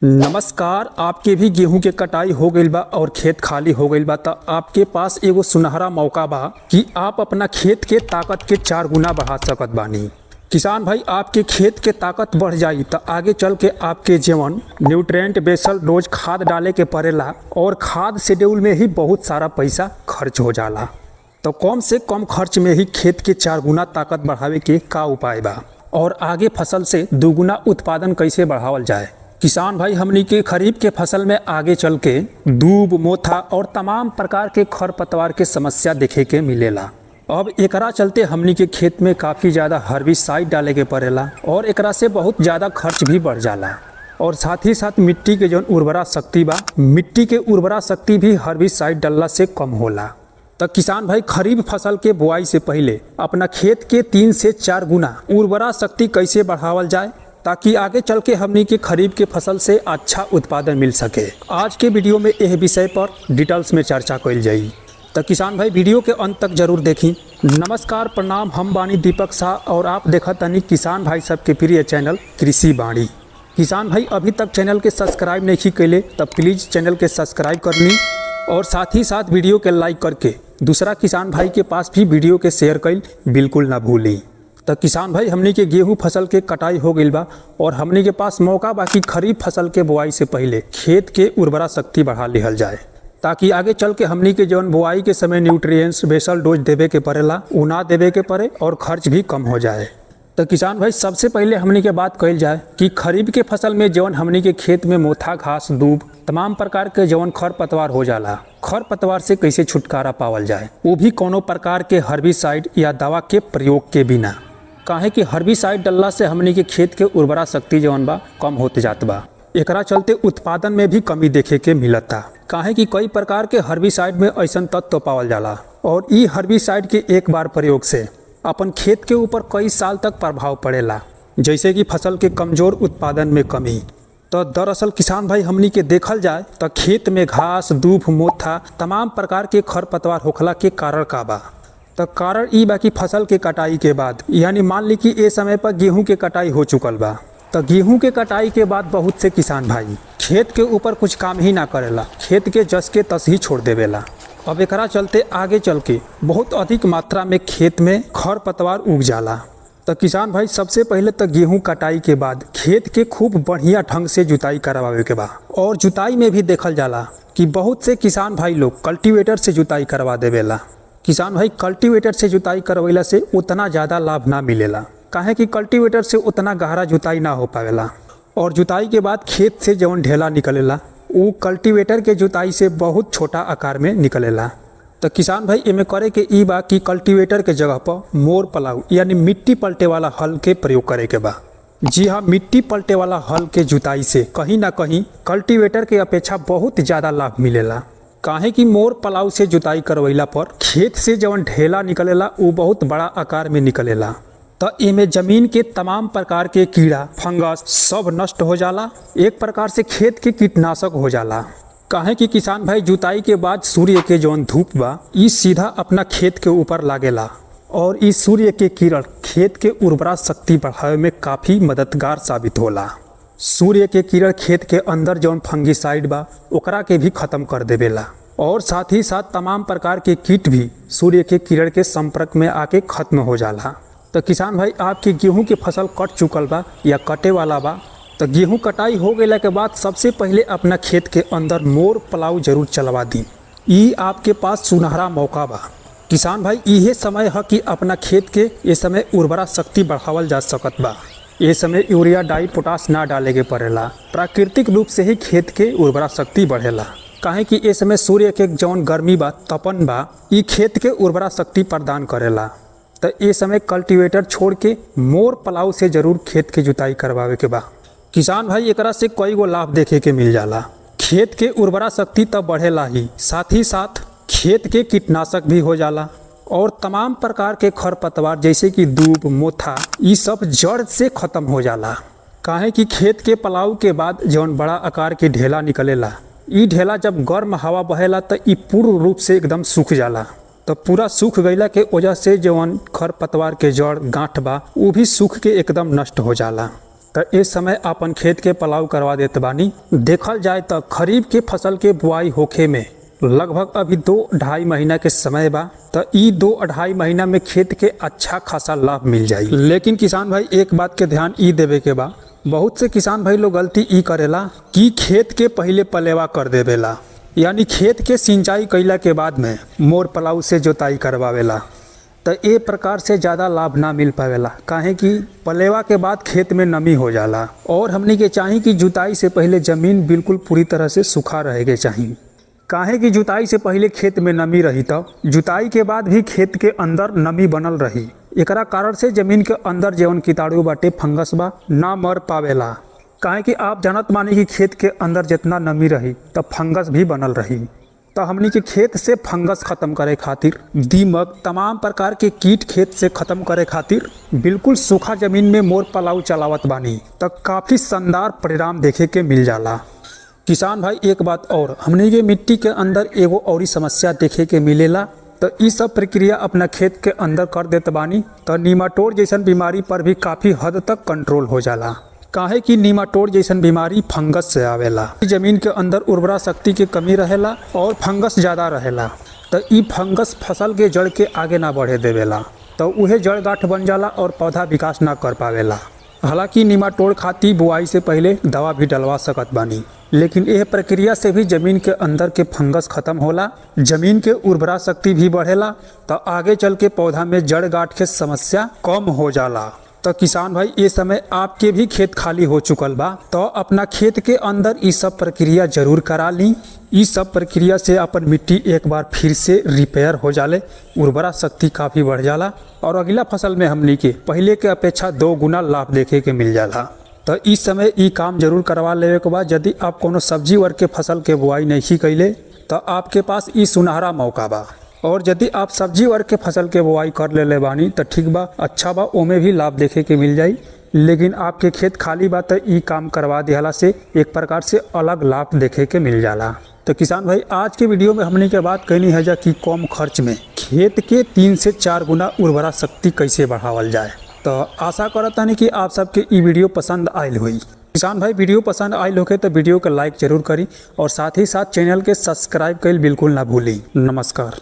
नमस्कार। आपके भी गेहूं के कटाई हो गईल बा और खेत खाली हो गईल बा त आपके पास एगो सुनहरा मौका बा कि आप अपना खेत के ताकत के 4 गुना बढ़ा सकत बानी। किसान भाई, आपके खेत के ताकत बढ़ जाई त आगे चल के आपके जीवन न्यूट्रिएंट बेसल डोज खाद डाले के पड़ेला और खाद शेड्यूल में ही बहुत सारा पैसा खर्च हो जाला। तो कम से कम खर्च में ही खेत के 4 गुना ताकत बढ़ावे के का उपाय बा और आगे फसल से 2 गुना उत्पादन कैसे बढ़ावल जाए। किसान भाई, हमनी के खरीफ के फसल में आगे चल के दूब, मोथा और तमाम प्रकार के खरपतवार के समस्या देखे के मिलेला। अब एकरा चलते हमनी के खेत में काफ़ी ज़्यादा हर्बिसाइड डाले के पड़ेला और एकरा से बहुत ज़्यादा खर्च भी बढ़ जाला। और साथ ही साथ मिट्टी के जौन उर्वरा शक्ति बा, मिट्टी के उर्वरा शक्ति भी हर्बिसाइड डालला से कम होला। तो किसान भाई, खरीफ फसल के बुआई से पहले अपना खेत के 3 से 4 गुना उर्वरा शक्ति कैसे बढ़ावल जाए ताकि आगे चल के हमनी के खरीफ के फसल से अच्छा उत्पादन मिल सके। आज के वीडियो में यह विषय पर डिटेल्स में चर्चा कइल जाई। तो किसान भाई, वीडियो के अंत तक जरूर देखी। नमस्कार, प्रणाम। हम बानी दीपक शाह और आप देखत तनी किसान भाई सबके प्रिय चैनल कृषि बाणी। किसान भाई, अभी तक चैनल के सब्सक्राइब नहीं कैले तब प्लीज़ चैनल के सब्सक्राइब कर ली और साथ ही साथ वीडियो के लाइक करके दूसरा किसान भाई के पास भी वीडियो के शेयर कइल बिल्कुल ना भूली। तो किसान भाई, हमनी के गेहूं फसल के कटाई हो गईल बा और हमनी के पास मौका बाकी खरीफ फसल के बुआई से पहले खेत के उर्वरा शक्ति बढ़ा लिहल जाए ताकि आगे चल के हमनी के जौन बुआई के समय न्यूट्रिएंट्स बेसल डोज देवे के पड़ेला उ ना देवे के पड़े और खर्च भी कम हो जाए। तो किसान भाई, सबसे पहले हमनी के बात कइल जाए कि खरीफ के फसल में जौन हमनी के खेत में मोथा, घास, दूब, तमाम प्रकार के जौन खरपतवार हो जाला, खरपतवार से कैसे छुटकारा पावल जाए, वो भी कोनो प्रकार के हर्बिसाइड या दवा के प्रयोग के बिना। काहे कि हर्बिसाइड डलला से हमनी के खेत के उर्वरा शक्ति जौन बा कम होते जात बा। एकरा चलते उत्पादन में भी कमी देखे के मिलता। काहे कि कई प्रकार के हर्बिसाइड में ऐसन तत्व पावल जाला और ई हर्बिसाइड के एक बार प्रयोग से अपन खेत के ऊपर कई साल तक प्रभाव पड़ेला, जैसे कि फसल के कमजोर उत्पादन में कमी। तो दरअसल किसान भाई, हमनी के देखल जाए तो खेत में घास, दूब, मोथा, तमाम प्रकार के खरपतवार होखला के कारण का बा। तो कारण ई बा कि फसल के कटाई के बाद, यानी मान ली कि ए समय पर गेहूं के कटाई हो चुकल बा, तो गेहूं के कटाई के बाद बहुत से किसान भाई खेत के ऊपर कुछ काम ही ना करेला, खेत के जस के तस ही छोड़ देवेला। अब एकरा चलते आगे चल के बहुत अधिक मात्रा में खेत में खरपतवार उग जाला। तो किसान भाई, सबसे पहले तो गेहूं कटाई के बाद खेत के खूब बढ़िया ढंग से जुताई करवावे के बा। और जुताई में भी देखल जाला कि बहुत से किसान भाई लोग कल्टीवेटर से जुताई करवा देवेला। किसान भाई, कल्टीवेटर से जुताई करवैला से उतना ज़्यादा लाभ ना मिलेला, काहे कि कल्टीवेटर से उतना गहरा जुताई ना हो पावेला और जुताई के बाद खेत से जौन ढेला निकलेला वो कल्टीवेटर के जुताई से बहुत छोटा आकार में निकलेला। तो किसान भाई, एमे करे के ई बा कि कल्टीवेटर के जगह पर मोर पलाऊ यानी मिट्टी पलटे वाला हल के प्रयोग करे के बा। जी हाँ, मिट्टी पलटे वाला हल के जुताई से कहीं ना कहीं कल्टीवेटर के अपेक्षा बहुत ज़्यादा लाभ मिलेला। काहे कि मोर पलाऊ से जुताई करवैला पर खेत से जवन ढेला निकलेला वो बहुत बड़ा आकार में निकलेला। तो एमे जमीन के तमाम प्रकार के कीड़ा, फंगस सब नष्ट हो जाला। एक प्रकार से खेत के कीटनाशक हो जाला। काहे कि किसान भाई, जुताई के बाद सूर्य के जवन धूप बा ई सीधा अपना खेत के ऊपर लागेला और इस सूर्य के किरण खेत के उर्वरा शक्ति बढ़ावे में काफ़ी मददगार साबित होला। सूर्य के किरण खेत के अंदर जौन फंगिसाइड बा ओकरा के भी खत्म कर देवेला और साथ ही साथ तमाम प्रकार के कीट भी सूर्य के किरण के संपर्क में आके खत्म हो जाला। तो किसान भाई, आपके गेहूं के फसल कट चुकल बा या कटे वाला बा, तो गेहूं कटाई हो गया के बाद सबसे पहले अपना खेत के अंदर मोर पलाऊ जरूर चलवा दी। ई आपके पास सुनहरा मौका बा। किसान भाई, इहे समय है कि अपना खेत के ये समय उर्वरा शक्ति बढ़ावल जा सकत बा। ये समय यूरिया, डाई, पोटास ना डाले के पड़ेला। प्राकृतिक रूप से ही खेत के उर्वरा शक्ति बढ़ेला। काहे कि ये समय सूर्य के जौन गर्मी बा, तपन बा, ई खेत के उर्वरा शक्ति प्रदान करेला। तो ये समय कल्टीवेटर छोड़ के मोर पलाऊ से जरूर खेत के जुताई करवावे के बा। किसान भाई, एकरा से कई गो लाभ देखे के मिल जाला। खेत के उर्वरा शक्ति तब बढ़ेला ही साथ खेत के कीटनाशक भी हो जाला और तमाम प्रकार के खरपतवार जैसे कि दूब, मोथा, ये सब जड़ से खत्म हो जाला। काहे कि खेत के पलाऊ के बाद जौन बड़ा आकार के ढेला निकलेला, ई ढेला जब गर्म हवा बहेला तो ई पूर्ण रूप से एकदम सूख जाला। तो पूरा सूख गईला के वजह से जौन खरपतवार के जड़, गांठ बा वो भी सूख के एकदम नष्ट हो जाला। तो इस समय अपन खेत के पलाव करवा देते बानी। देखल जाए तो खरीफ के फसल के बुआई होखे में लगभग अभी 2-2.5 महीना के समय बा। तो ई 2-2.5 महीना में खेत के अच्छा खासा लाभ मिल जाई। लेकिन किसान भाई एक बात के ध्यान ई देवे के बा, बहुत से किसान भाई लोग गलती ई करेला कि खेत के पहले पलेवा कर देवेला, यानी खेत के सिंचाई कइला के बाद में मोर पलाव से जोताई करवावेला। तो ए प्रकार से ज़्यादा लाभ ना मिल पावेला, काहे कि पलेवा के बाद खेत में नमी हो जाला। और हमनी के चाही कि जुताई से पहले ज़मीन बिल्कुल पूरी तरह से सूखा रहे के चाही, काहे कि जुताई से पहले खेत में नमी रही तो जुताई के बाद भी खेत के अंदर नमी बनल रही। एकरा कारण से जमीन के अंदर जवन कीटाणु बाटे फंगस बा ना मर पावेला, काहे कि आप जानत मानी कि खेत के अंदर जितना नमी रही तब फंगस भी बनल रही। तो हमनी के खेत से फंगस खत्म करे खातिर, दीमक, तमाम प्रकार के कीट खेत से खत्म करे खातिर बिल्कुल सूखा जमीन में मोर पलाव चलावत बानी, तो काफ़ी शानदार परिणाम देखे के मिल जाला। किसान भाई एक बात और, हमनी के मिट्टी के अंदर एगो और समस्या देखे के मिलेला। तो ये सब प्रक्रिया अपना खेत के अंदर कर देते बानी तो नीमाटोड जैसन बीमारी पर भी काफ़ी हद तक कंट्रोल हो जाला, काहे कि नीमाटोड जैसन बीमारी फंगस से आवेला। जमीन के अंदर उर्वरा शक्ति की कमी रहेला और फंगस ज़्यादा रहेला, तो ई फंगस फसल के जड़ के आगे ना बढ़े देवेला, तो उहे जड़ गांठ बन जाला और पौधा विकास ना कर पावेला। हालांकि नीमाटोड खातिर बुआई से पहले दवा भी डलवा सकत बानी, लेकिन यह प्रक्रिया से भी जमीन के अंदर के फंगस खत्म होला, जमीन के उर्वरा शक्ति भी बढ़ेला, तो आगे चल के पौधा में जड़ गांठ के समस्या कम हो जाला। तो किसान भाई ये समय आपके भी खेत खाली हो चुकल बा, तो अपना खेत के अंदर ये सब प्रक्रिया जरूर करा ली। इस सब प्रक्रिया से अपन मिट्टी एक बार फिर से रिपेयर हो जाले, उर्वरा शक्ति काफ़ी बढ़ जाला और अगला फसल में हमनी के पहले के अपेक्षा 2 गुना लाभ देखे के मिल जाला। तो इस समय ये काम जरूर करवा लेवे के बाद, यदि आप कोनो सब्जी वर्ग के फसल के बुआई नहीं कैले तो आपके पास ये सुनहरा मौका बा। और यदि आप सब्जी वर्ग के फसल के बुआई कर ले बानी तो ठीक बा, अच्छा बा, ओमे भी लाभ देखे के मिल जाई। लेकिन आपके खेत खाली बा तो ये काम करवा दिहला से एक प्रकार से अलग लाभ देखे के मिल जाला। तो किसान भाई आज के वीडियो में हमने के बात कहनी है जा कि कम खर्च में खेत के 3 से 4 गुना उर्वरा शक्ति कैसे बढ़ावल जाए। तो आशा करता नहीं कि आप सबके ये वीडियो पसंद आयल हुई। किसान भाई वीडियो पसंद आयल होके तो वीडियो को लाइक जरूर करी और साथ ही साथ चैनल के सब्सक्राइब कइल बिल्कुल ना भूली। नमस्कार।